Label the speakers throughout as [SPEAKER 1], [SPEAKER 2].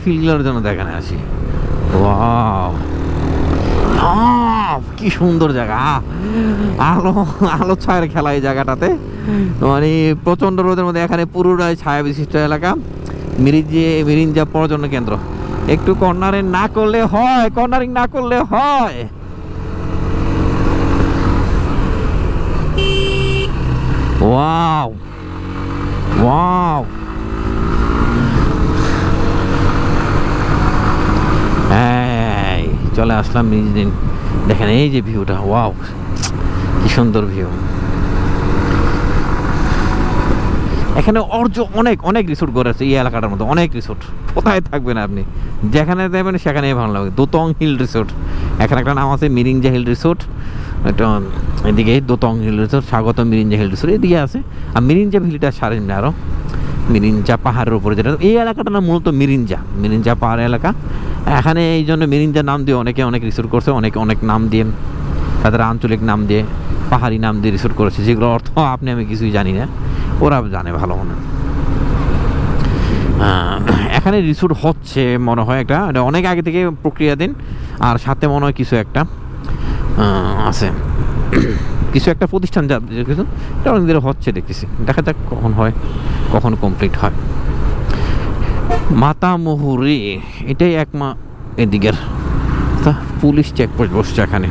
[SPEAKER 1] ফিল্ডগুলোর জন্য এখানে আসি। ওয়াও, কি সুন্দর জায়গা, আলো আলো ছায়ের খেলা এই জায়গাটাতে। মানে প্রচন্ড রোদের মধ্যে এখানে পুরোটাই ছায়া বিশিষ্ট এলাকা। মিরিঞ্জা পর্যটন কেন্দ্র। একটু কর্নারিং না করলে হয়। ওয়াও ওয়াও, এই চলে আসলাম মিরিঞ্জা। দেখেন এই যে ভিউটা, ওয়াও কি সুন্দর ভিউ। এখানে অনেক অনেক রিসোর্ট গড়ে আছে এই এলাকাটার মধ্যে, অনেক রিসোর্ট। কোথায় থাকবেন আপনি, যেখানে দেবেন সেখানেই ভালো লাগবে। দোতং হিল রিসোর্ট, এখানে একটা নাম আছে মিরিঞ্জা হিল রিসোর্ট। একটা এদিকে দোতং হিল রিসোর্ট, স্বাগত মিরিঞ্জা হিল রিসোর্ট এদিকে আছে। আর মিরিঞ্জা ভিলিটা সারেন আরও, মিরিঞ্জা পাহাড়ের উপরে যেটা, এই এলাকাটা না মূলত মিরিঞ্জা পাহাড় এলাকা। এখানে এই জন্য মিরিঞ্জা নাম দিয়ে অনেকে অনেক রিসোর্ট করছে, অনেকে অনেক নাম দিয়ে, তাদের আঞ্চলিক নাম দিয়ে, পাহাড়ি নাম দিয়ে রিসোর্ট করেছে, যেগুলোর অর্থ আপনি আমি কিছুই জানি না, ওরা জানে ভালো মনে। এখানে রিসোর্ট হচ্ছে মনে হয় এটা অনেক আগে থেকে প্রক্রিয়াধীন। আর সাথে মনে হয় কিছু একটা আছে, কিছু একটা প্রতিষ্ঠান যা কিছু এটা অনেক দিন হচ্ছে দেখতেছি। দেখা যাক কখন হয়, কখন কমপ্লিট হয়। মাতামুহুরি এটাই এদিকের পুলিশ চেকপোস্ট বসছে এখানে।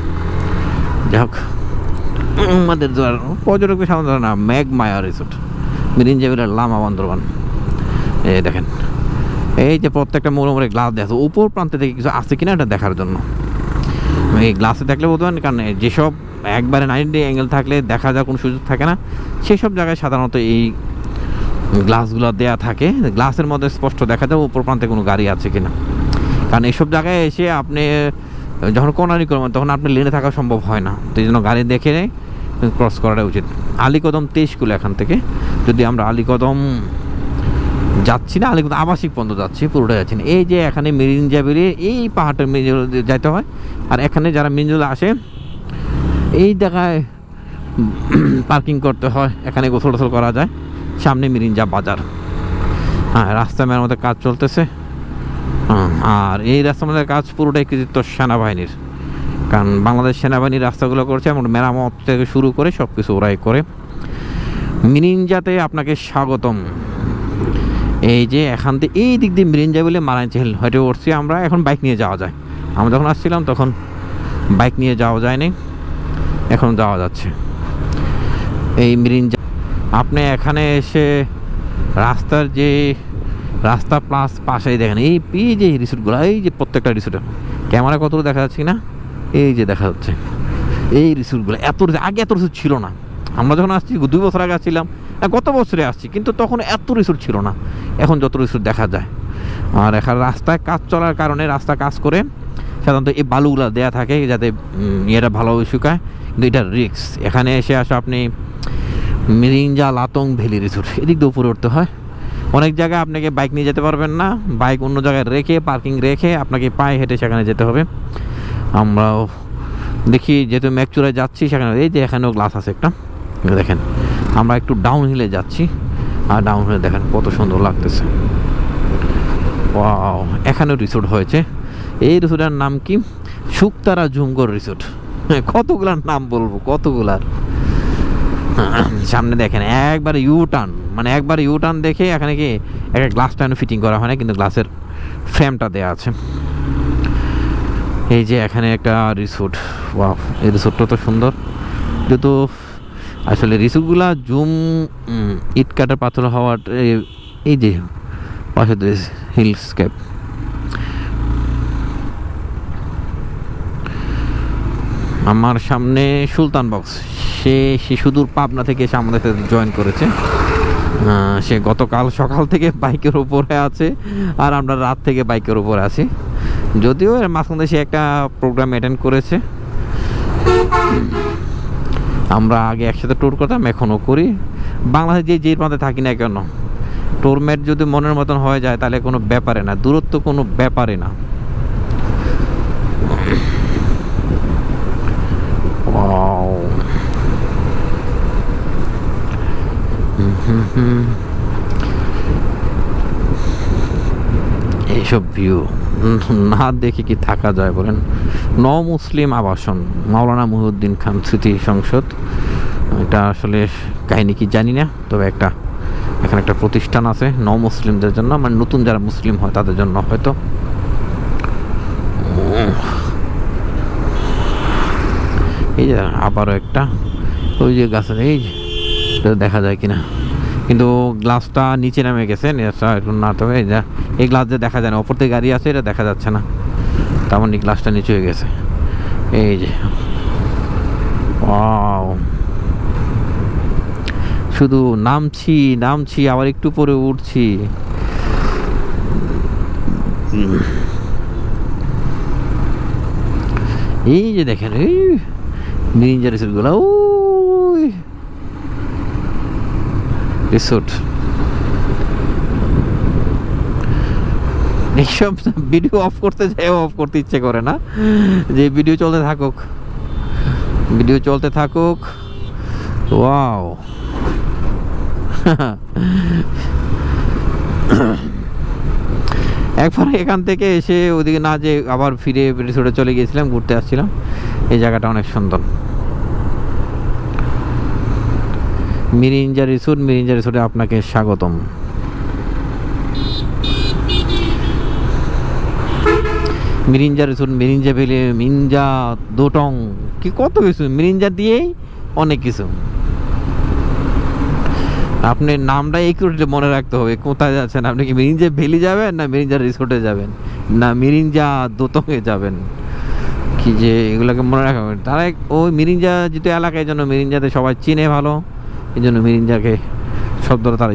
[SPEAKER 1] যাই হোক, আমাদের পর্যটকের সামনে না ম্যাগমায়া রিসোর্ট, মিরিঞ্জা ভিলের লামা বান্দরবান। এই দেখেন, এই যে প্রত্যেকটা মোড়ে গ্লাস দেখা, উপর প্রান্তে থেকে কিছু আছে কিনা এটা দেখার জন্য। এই গ্লাসে দেখলে বলতে পারেন, কারণ যেসব একবারে 90 অ্যাঙ্গেল থাকলে দেখা যাওয়ার কোনো সুযোগ থাকে না, সেসব জায়গায় সাধারণত এই গ্লাসগুলো দেয়া থাকে। গ্লাসের মধ্যে স্পষ্ট দেখা যায় উপর প্রান্তে কোনো গাড়ি আছে কিনা। কারণ এইসব জায়গায় এসে আপনি যখন কর্নারি করবেন তখন আপনি লেনে থাকা সম্ভব হয় না, তো এই জন্য গাড়ি দেখে ক্রস করাটা উচিত। আলীকদম 23 কিলো এখান থেকে। যদি আমরা আলীকদম যাচ্ছি না, আলীকদম আবাসিক পর্যন্ত যাচ্ছি, পুরোটা যাচ্ছি না। এই যে এখানে মিরিঞ্জা বেরিয়ে এই পাহাড়টা মিরিঞ্জা যাইতে হয়। আর এখানে যারা মিরিঞ্জা আসে এই জায়গায় পার্কিং করতে হয়, এখানে গোসল টোসল করা যায়। সামনে মিরিঞ্জা বাজার। হ্যাঁ, রাস্তা মেরামতের কাজ চলতেছে। আর এই রাস্তা মেরামতের কাজ পুরোটাই কৃতিত্ব সেনাবাহিনীর, কারণ বাংলাদেশ সেনাবাহিনীর রাস্তাগুলো করছে, এবং মেরামত থেকে শুরু করে সব কিছু ওরাই করে। মিরিঞ্জাতে আপনাকে স্বাগতম। এই যে এখান থেকে এই দিক দিয়ে মিরিঞ্জা বলে মারাঞ্চিল হেঁটে উঠছি আমরা। এখন বাইক নিয়ে যাওয়া যায়, আমরা যখন আসছিলাম তখন বাইক নিয়ে যাওয়া যায়নি, এখন যাওয়া যাচ্ছে। এই মিরিঞ্জা আপনি এখানে এসে রাস্তা প্লাস পাশেই দেখেন এই যে রিসোর্টগুলো, এই যে প্রত্যেকটা রিসোর্টে ক্যামেরা কতটুকু দেখা যাচ্ছে না, এই যে দেখা যাচ্ছে এই রিসোর্টগুলো। আগে এত রিসোর্ট ছিল না। আমরা যখন আসছি 2 বছর আগে আসছিলাম, গত বছরে আসছি, কিন্তু তখন এত রিসোর্ট ছিল না, এখন যত রিসোর্ট দেখা যায়। আর এখানে রাস্তায় কাজ চলার কারণে, রাস্তা কাজ করে সাধারণত এই বালুগুলো দেয়া থাকে যাতে ইয়েটা ভালোভাবে শুকায়, কিন্তু এটা রিস্ক। এখানে এসে আপনি মিরিঞ্জা লাতং ভ্যালি রিসোর্ট এদিক দিয়ে উপরে উঠতে হয়। অনেক জায়গায় আপনাকে বাইক নিয়ে যেতে পারবেন না, বাইক অন্য জায়গায় রেখে, পার্কিং রেখে আপনাকে পায়ে হেঁটে সেখানে যেতে হবে। আমরাও দেখি, যেহেতু ম্যাকচুরায় যাচ্ছি সেখানে, এই যে এখানেও গ্লাস আছে একটা, দেখেন আমরা একটু ডাউন হিলে যাচ্ছি, আর ডাউন হিলে দেখেন কত সুন্দর লাগতেছে। ওয়াও, এখানেও রিসোর্ট হয়েছে। এই রিসোর্টের নাম কি? শুকতারা জুমগড় রিসোর্ট। কতগুলার নাম বলবো, কতগুলার। সামনে দেখেন একবারে ইউটার্ন দেখে, এখানে কি একটা গ্লাস প্যান ফিটিং করা হয় না, কিন্তু গ্লাসের ফ্রেমটা দেওয়া আছে। এই যে এখানে একটা রিসোর্ট, ওয়াও, এই রিসোর্টটা তো সুন্দর। যেহেতু আসলে রিসোর্টগুলা ইট কাটার পাথর হওয়ার, এই যে পাশে হিলস্কেপ। আমার সামনে সুলতান বক্স, সে সুদূর পাবনা থেকে এসে আমাদের সাথে জয়েন করেছে। সে গতকাল সকাল থেকে বাইকের উপরে আছে, আর আমরা রাত থেকে বাইকের উপরে আছি। যদিও এর মাঝখানে সে একটা প্রোগ্রাম অ্যাটেন্ড করেছে। আমরা আগে একসাথে ট্যুর করতাম, এখনও করি। বাংলাদেশে যে প্রান্তে থাকি না কেন, ট্যুরমেট যদি মনের মতন হয়ে যায় তাহলে কোনো ব্যাপারে না, দূরত্ব কোনো ব্যাপারে না। এইসব ভিউ না দেখে কি থাকা যায় বলেন। মুসলিম আবাসন, মাওলানা মুহিউদ্দিন খান স্মৃতি সংসদ। এটা আসলে কাহিনী কি জানি না, তবে এখানে একটা প্রতিষ্ঠান আছে মুসলিমদের জন্য, মানে নতুন যারা মুসলিম হয় তাদের জন্য হয়তো। এই যে আবারও একটা ওই যে গাছ, এই যে দেখা যায় কিনা, কিন্তু গ্লাসটা নিচে নামে গেছে একটু না, তবে এই গ্লাস যে দেখা যায় না, ওপর থেকে গাড়ি আছে এটা দেখা যাচ্ছে না, তার মানে গ্লাসটা নিচে হয়ে গেছে। এই যে শুধু নামছি আবার একটু পরে উঠছি। এই যে দেখেন এই নিনজা রিসোর্ট গুলো, ওই রিসোর্ট, এইসব ভিডিও অফ করতে যাই অফ করতে ইচ্ছে করে না, যে ভিডিও চলতে থাকুক। ওয়াও একবার এখান থেকে এসে ওদিকে না যে আবার ফিরে রিসোর্টে চলে গিয়েছিলাম, ঘুরতে আসছিলাম। এই জায়গাটা অনেক সুন্দর, মিরিঞ্জা রিসোর্টে আপনাকে স্বাগতম। মিরিঞ্জা রিসোর্ট, মিরিঞ্জা ভ্যালি, মিনজা দোটং, কি কত কিছু, মিরিঞ্জা দিয়েই অনেক কিছু। আপনি নামটা একুরেটলি মনে রাখতে হবে, কোথায় যাচ্ছেন আপনি, কি মিরিঞ্জা ভ্যালি যাবেন না মিরিঞ্জা রিসোর্টে যাবেন না মিরিঞ্জা দোতংয়ে যাবেন, কি যে এগুলোকে মনে রাখা হবে। তারা ওই মিরিঞ্জা যেহেতু এলাকায়, জন্য মিরিঞ্জাতে সবাই চিনে ভালো, এই জন্য মিরিঞ্জাকে শব্দটা তারা